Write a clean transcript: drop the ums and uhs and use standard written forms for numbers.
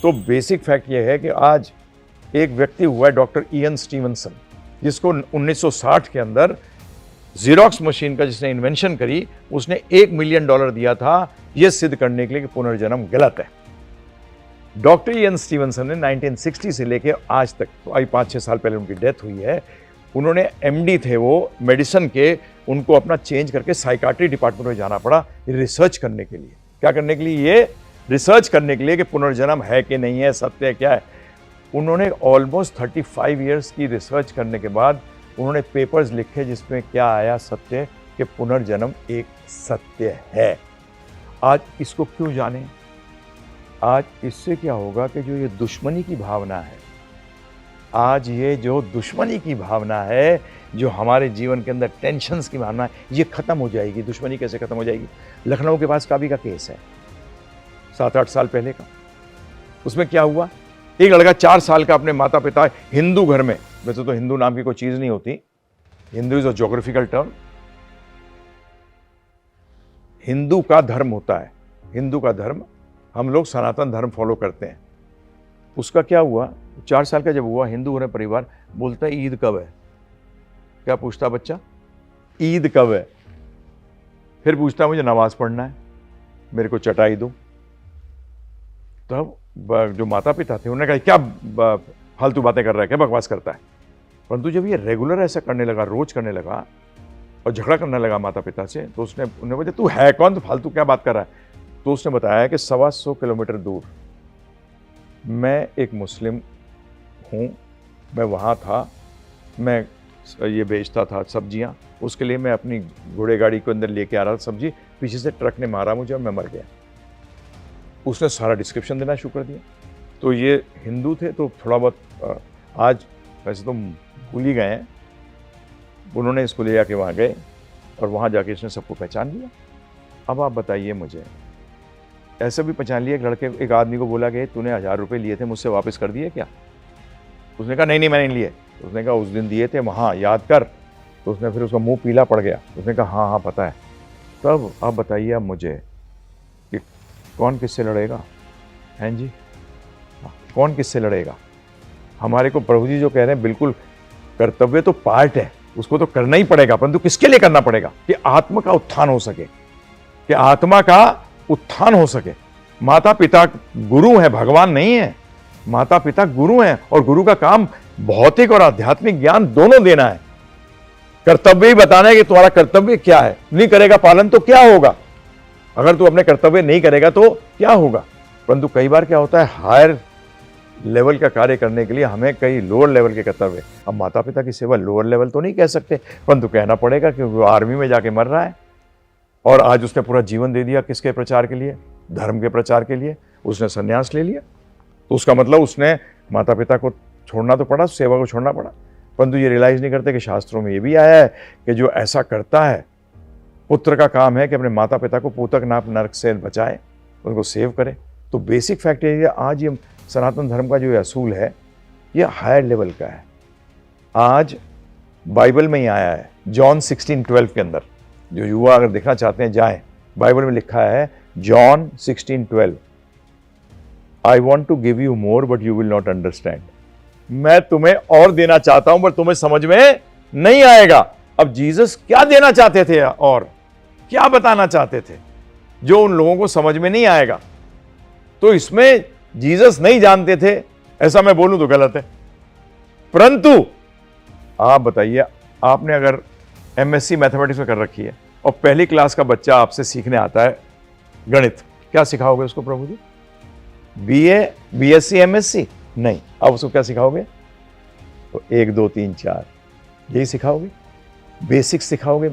तो basic fact ये है कि आज एक व्यक्ति हुआ है डॉक्टर इयन स्टीवनसन, जिसको 1960 के अंदर जीरोक्स मशीन का जिसने इन्वेंशन करी, उसने $1 मिलियन दिया था यह सिद्ध करने के लिए कि पुनर्जन्म गलत है। डॉक्टर इयन स्टीवनसन ने 1960 से लेकर आज तक, तो आई 5-6 साल पहले उनकी डेथ हुई है, उन्होंने एमडी थे वो मेडिसिन के, उनको अपना चेंज करके साइकाट्री डिपार्टमेंट में जाना पड़ा रिसर्च करने के लिए। क्या करने के लिए? ये रिसर्च करने के लिए कि पुनर्जन्म है कि नहीं है, सत्य है क्या है। उन्होंने ऑलमोस्ट 35 इयर्स की रिसर्च करने के बाद उन्होंने पेपर्स लिखे जिसमें क्या आया सत्य, कि पुनर्जन्म एक सत्य है। आज इसको क्यों जाने? आज इससे क्या होगा कि जो ये दुश्मनी की भावना है, आज ये जो दुश्मनी की भावना है, जो हमारे जीवन के अंदर टेंशन्स की भावना है, ये खत्म हो जाएगी। दुश्मनी कैसे खत्म हो जाएगी? लखनऊ के पास काबी का केस है 7-8 साल पहले का। उसमें क्या हुआ, एक लड़का 4 साल का अपने माता पिता हिंदू घर में, वैसे तो हिंदू नाम की कोई चीज नहीं होती, Hindu is a geographical term, Hindu का धर्म होता है, हिंदू का धर्म, हम लोग सनातन धर्म फॉलो करते हैं। उसका क्या हुआ, 4 साल का जब हुआ, हिंदू घर परिवार बोलता है ईद कब है? क्या पूछता बच्चा? ईद कब है? फिर पूछता मुझे नमाज पढ़ना है, मेरे को चटाई दो। तब जो माता पिता थे उन्होंने कहा क्या फालतू बातें कर रहा है, क्या बकवास करता है। परंतु जब ये रेगुलर ऐसा करने लगा, रोज करने लगा और झगड़ा करने लगा माता पिता से, तो उन्हें बोला तू है कौन, तो फालतू क्या बात कर रहा है। तो उसने बताया कि 125 किलोमीटर दूर मैं एक मुस्लिम हूँ, मैं वहाँ था, मैं ये बेचता था सब्जियाँ, उसके लिए मैं अपनी घोड़े गाड़ी को अंदर लेके आ रहा था सब्जी, पीछे से ट्रक ने मारा मुझे और मैं मर गया। उसने सारा डिस्क्रिप्शन देना शुरू कर दिया। तो ये हिंदू थे तो थोड़ा बहुत आज वैसे तो भूल ही गए हैं, उन्होंने इसको ले जाके वहाँ गए और वहाँ जाके इसने सबको पहचान लिया। अब आप बताइए मुझे, ऐसे भी पहचान लिया, एक आदमी को बोला कि तूने 1000 रुपये लिए थे मुझसे, वापस कर दिए क्या? उसने कहा नहीं मैंने नहीं लिए। उसने कहा उस दिन दिए थे वहाँ, याद कर। तो उसने फिर उसका मुंह पीला पड़ गया। उसने कहा हाँ पता है। तब आप बताइए अब मुझे कि कौन किससे लड़ेगा? हैं जी, कौन किससे लड़ेगा? हमारे को प्रभु जी जो कह रहे हैं, बिल्कुल कर्तव्य तो पार्ट है, उसको तो करना ही पड़ेगा, परंतु किसके लिए करना पड़ेगा? कि आत्मा का उत्थान हो सके, कि आत्मा का उत्थान हो सके। माता पिता गुरु है, भगवान नहीं है। माता पिता गुरु हैं और गुरु का काम भौतिक और आध्यात्मिक ज्ञान दोनों देना है। कर्तव्य ही बताना है कि तुम्हारा कर्तव्य क्या है। नहीं करेगा पालन तो क्या होगा? अगर तू अपने कर्तव्य नहीं करेगा तो क्या होगा? परंतु कई बार क्या होता है, हायर लेवल का कार्य करने के लिए हमें कई लोअर लेवल के कर्तव्य। अब माता पिता की सेवा लोअर लेवल तो नहीं कह सकते, परंतु कहना पड़ेगा कि वो आर्मी में जाके मर रहा है और आज उसने पूरा जीवन दे दिया किसके प्रचार के लिए? धर्म के प्रचार के लिए। उसने संन्यास ले लिया, तो उसका मतलब उसने माता पिता को छोड़ना तो पड़ा, सेवा को छोड़ना पड़ा। परंतु ये रियलाइज नहीं करते कि शास्त्रों में ये भी आया है कि जो ऐसा करता है, पुत्र का काम है कि अपने माता पिता को पूतक नाप नरक से बचाए, उनको सेव करे। तो बेसिक फैक्ट ये आज ये सनातन धर्म का जो असूल है, ये हायर लेवल का है। आज बाइबल में ही आया है, जॉन 16:12 के अंदर। जो युवा अगर देखना चाहते हैं जाएं, बाइबल में लिखा है John 16:12, I want to give you more but you will not understand. मैं तुम्हें और देना चाहता हूं पर तुम्हें समझ में नहीं आएगा। अब जीसस क्या देना चाहते थे और क्या बताना चाहते थे जो उन लोगों को समझ में नहीं आएगा? तो इसमें जीसस नहीं जानते थे ऐसा मैं बोलूं तो गलत है। परंतु आप बताइए, आपने अगर एमएससी मैथमेटिक्स में कर रखी है और पहली क्लास का बच्चा आपसे सीखने आता है गणित, क्या सिखाओगे उसको प्रभु जी? BA, BSc, MSc? नहीं। अब उसको क्या सिखाओगे? तो 1 2 3 4 यही सिखाओगे, बेसिक्स सिखाओगे।